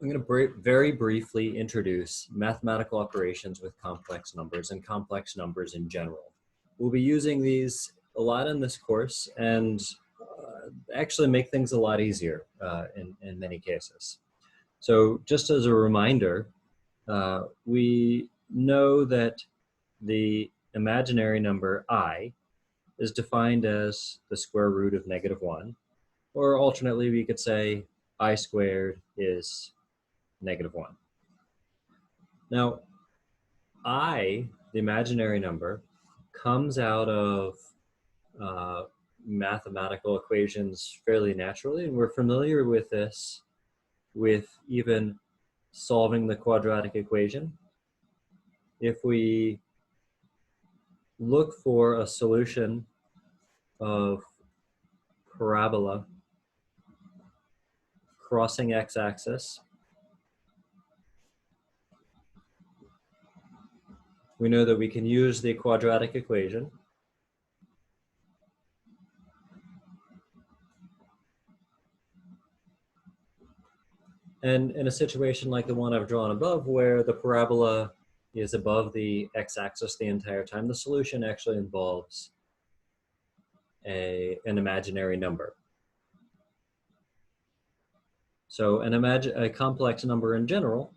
I'm going to very briefly introduce mathematical operations with complex numbers and complex numbers in general. We'll be using these a lot in this course and actually make things a lot easier in many cases. So just as a reminder, we know that the imaginary number I is defined as the square root of -1, or alternately we could say I squared is -1. Now, I, the imaginary number, comes out of mathematical equations fairly naturally, and we're familiar with this with even solving the quadratic equation. If we look for a solution of parabola crossing x-axis, we know that we can use the quadratic equation. And in a situation like the one I've drawn above, where the parabola is above the x-axis the entire time, the solution actually involves an imaginary number. So a complex number in general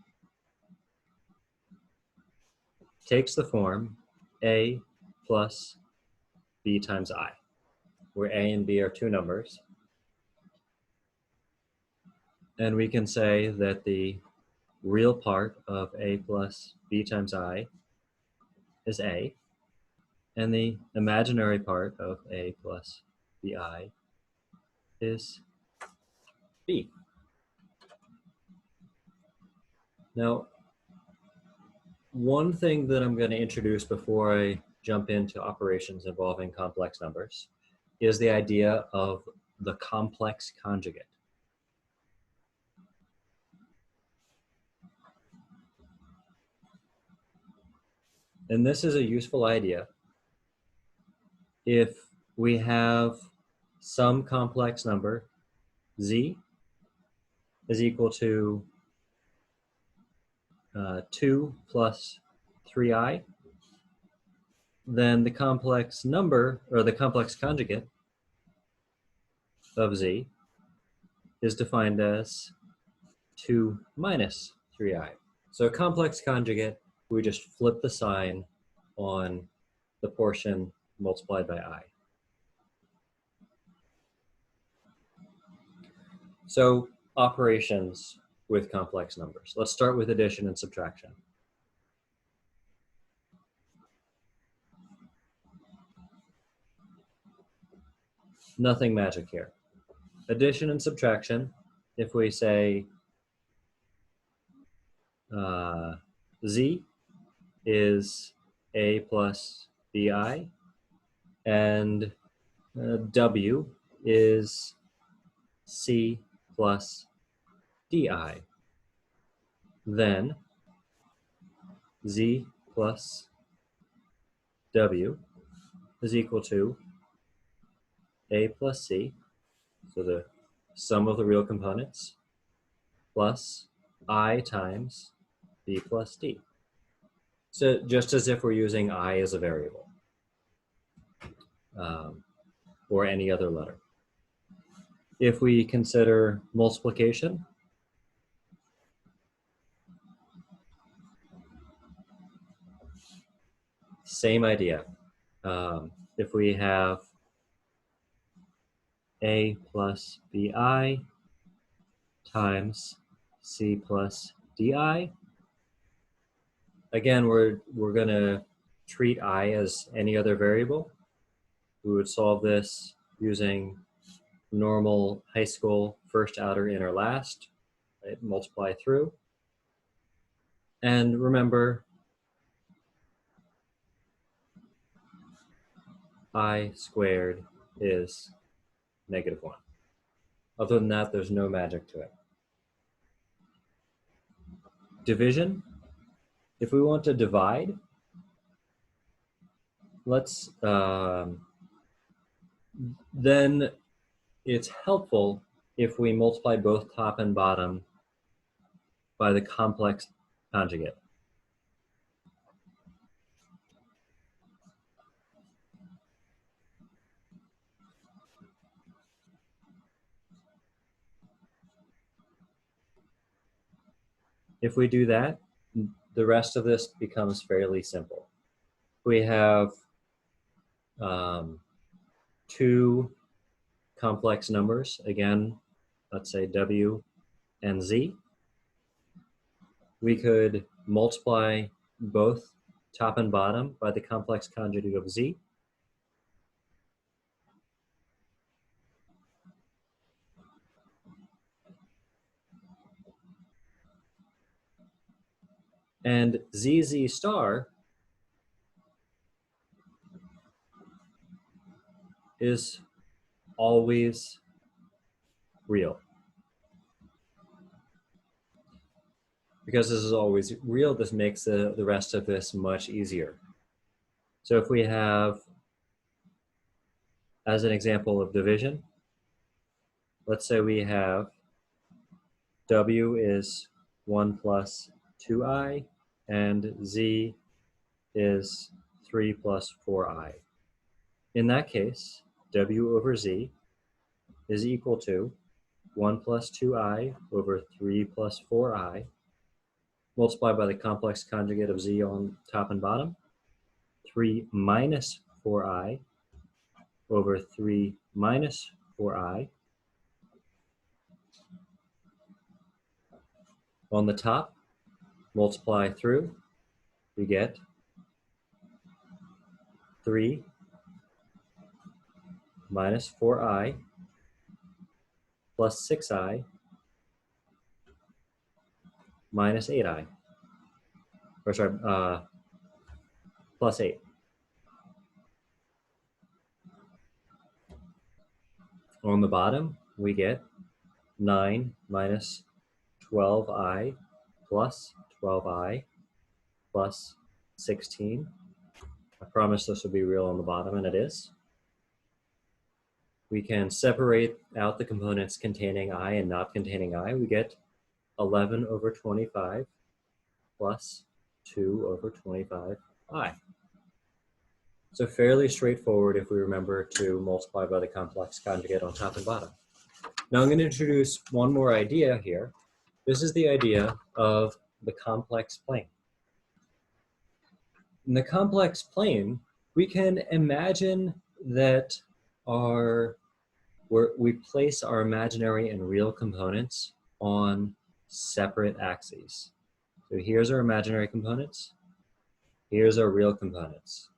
takes the form a plus b times I, where a and b are two numbers. And we can say that the real part of a plus b times I is a, and the imaginary part of a plus bi is b. Now, one thing that I'm going to introduce before I jump into operations involving complex numbers is the idea of the complex conjugate. And this is a useful idea if we have some complex number, z, is equal to 2 plus 3i, then the complex number, or the complex conjugate of z is defined as 2 minus 3i. So a complex conjugate, we just flip the sign on the portion multiplied by I. So operations with complex numbers. Let's start with addition and subtraction. Nothing magic here. Addition and subtraction, if we say z is a plus bi, and w is c plus di, then z plus w is equal to a plus c, so the sum of the real components, plus I times b plus d. So just as if we're using I as a variable, or any other letter. If we consider multiplication, same idea. If we have a plus bi times c plus di, again, we're going to treat I as any other variable. We would solve this using normal high school first, outer, inner, last, right? Multiply through. And remember, I squared is -1. Other than that, there's no magic to it. Division, if we want to divide, let's, then it's helpful if we multiply both top and bottom by the complex conjugate. If we do that, the rest of this becomes fairly simple. We have two complex numbers, again, let's say W and Z. We could multiply both top and bottom by the complex conjugate of Z. And ZZ star is always real. Because this is always real, this makes the rest of this much easier. So if we have, as an example of division, let's say we have W is 1 plus 2i, and Z is 3 plus 4i. In that case, W over Z is equal to 1 plus 2i over 3 plus 4i, multiplied by the complex conjugate of Z on top and bottom, 3 minus 4i over 3 minus 4i. On the top, multiply through, we get 3 minus 4i plus 6i minus 8i, or sorry, plus 8. On the bottom, we get 9 minus 12i plus 12i plus 16. I promise this will be real on the bottom, and it is. We can separate out the components containing I and not containing I. We get 11 over 25 plus 2 over 25i. So fairly straightforward if we remember to multiply by the complex conjugate on top and bottom. Now I'm going to introduce one more idea here. This is the idea of the complex plane. In the complex plane, we can imagine that we place our imaginary and real components on separate axes. So here's our imaginary components. Here's our real components.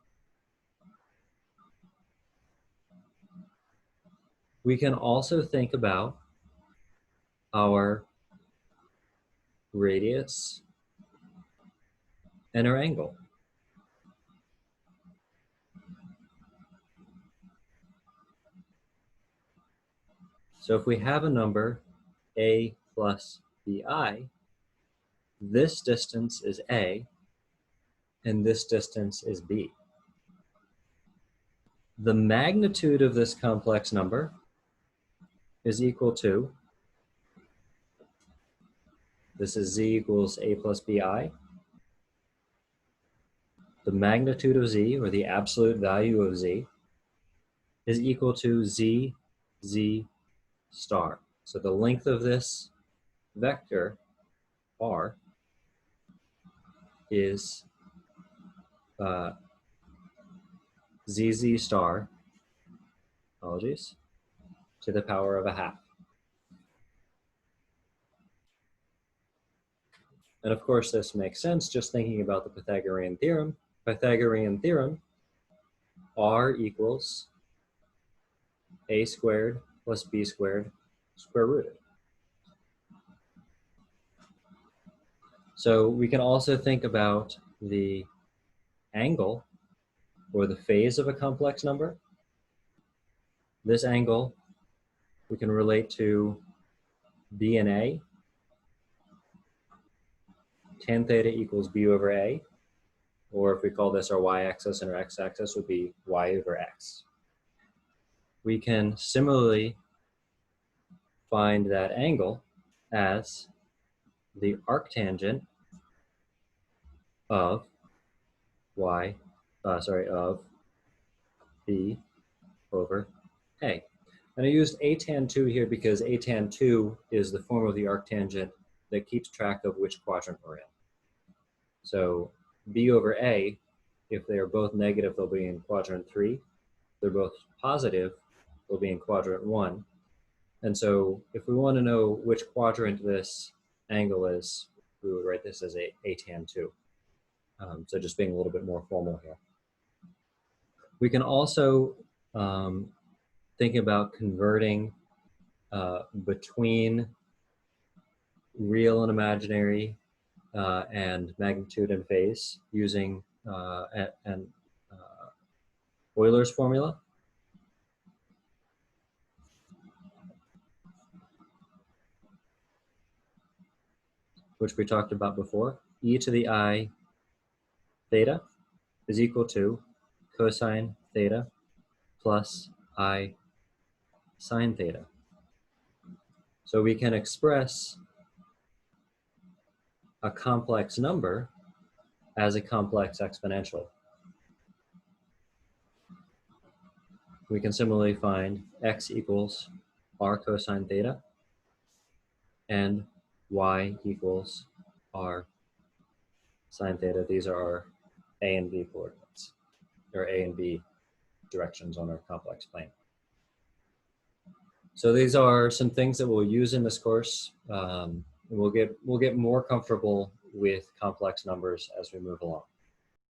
We can also think about our radius and our angle. So if we have a number a plus bi, this distance is a, and this distance is b. The magnitude of this complex number is equal to, this is z equals a plus bi. The magnitude of z, or the absolute value of z, is equal to z star. So the length of this vector, r, is zz star, apologies, to the power of a half. And of course, this makes sense just thinking about the Pythagorean theorem. Pythagorean theorem, r equals a squared plus b squared square rooted. So we can also think about the angle or the phase of a complex number. This angle we can relate to b and a. Tan theta equals b over a, or if we call this our y-axis and our x-axis would be y over x. We can similarly find that angle as the arctangent of of b over a. And I used a tan 2 here because a tan 2 is the form of the arctangent that keeps track of which quadrant we're in. So b over a, if they are both negative, they'll be in quadrant 3. If they're both positive, they'll be in quadrant 1. And so if we want to know which quadrant this angle is, we would write this as a tan 2. So just being a little bit more formal here. We can also think about converting between real and imaginary and magnitude and phase using an Euler's formula. Which we talked about before. E to the I theta is equal to cosine theta plus I sine theta. So we can express a complex number as a complex exponential. We can similarly find x equals r cosine theta and y equals r sine theta. These are our a and b coordinates, or a and b directions on our complex plane. So these are some things that we'll use in this course. We'll get more comfortable with complex numbers as we move along.